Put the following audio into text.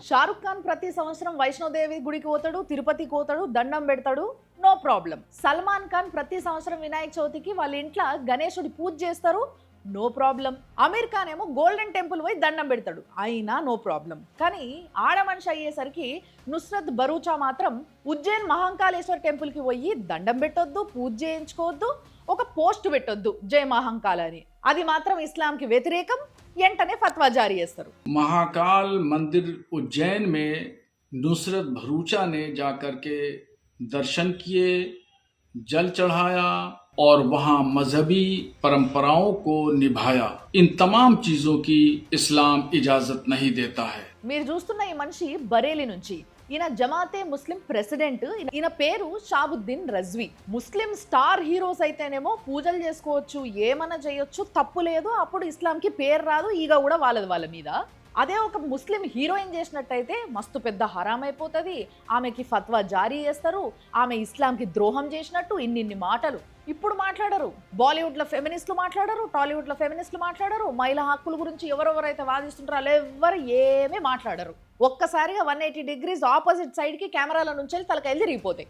షారుఖ్ ఖాన్ ప్రతి సంవత్సరం వైష్ణోదేవి గుడికి పోతాడు, తిరుపతికి పోతాడు, దండం పెడతాడు, నో ప్రాబ్లం. సల్మాన్ ఖాన్ ప్రతి సంవత్సరం వినాయక చవితికి వాళ్ళ ఇంట్లో గణేశుడి పూజ చేస్తారు, నో ప్రాబ్లం. అమీర్ ఖాన్ ఏమో గోల్డెన్ టెంపుల్ పోయి దండం పెడతాడు, అయినా నో ప్రాబ్లం. కానీ ఆడ మనిషి అయ్యేసరికి నుస్రత్ భరూచా మాత్రం ఉజ్జయిన్ మహంకాళేశ్వర్ టెంపుల్కి పోయి దండం పెట్టొద్దు, పూజ చేయించుకోవద్దు, ఒక పోస్ట్ పెట్టొద్దు జై మహంకాళ అని. అది మాత్రం ఇస్లాంకి వ్యతిరేకం. వెంటనే ఫత్వా జారీ చేస్తారు. महाकाल मंदिर उज्जैन में नुसरत भरूचा ने जाकर के दर्शन किए, जल चढ़ाया और वहां मजहबी परंपराओं को निभाया। इन तमाम चीजों की इस्लाम इजाजत नहीं देता है। మీరు చూస్తున్న ఈ మనిషి బరేలీ నుంచి. ఈయన జమాతే ముస్లిం ప్రెసిడెంట్. ఈయన పేరు షాబుద్దీన్ రజ్వీ. ముస్లిం స్టార్ హీరోస్ అయితేనేమో పూజలు చేసుకోవచ్చు, ఏమన్నా చేయొచ్చు, తప్పు లేదు, అప్పుడు ఇస్లాంకి పేరు రాదు, ఈగ కూడా వాళ్ళది వాళ్ళ మీద. అదే ఒక ముస్లిం హీరోయిన్ చేసినట్టయితే మస్తు పెద్ద హరాం అయిపోతుంది, ఆమెకి ఫత్వా జారీ చేస్తారు, ఆమె ఇస్లాంకి ద్రోహం చేసినట్టు ఇన్ని మాటలు. ఇప్పుడు మాట్లాడరు. బాలీవుడ్లో ఫెమినిస్టులు మాట్లాడరు, టాలీవుడ్లో ఫెమినిస్టులు మాట్లాడరు, మహిళా హక్కుల గురించి ఎవరెవరైతే వాదిస్తుంటారో వాళ్ళు ఎవ్వరు ఏమీ మాట్లాడరు. ఒక్కసారిగా 180 డిగ్రీస్ ఆపోజిట్ సైడ్కి కెమెరాల నుంచి తలకాయలు తిరిగిపోతాయి.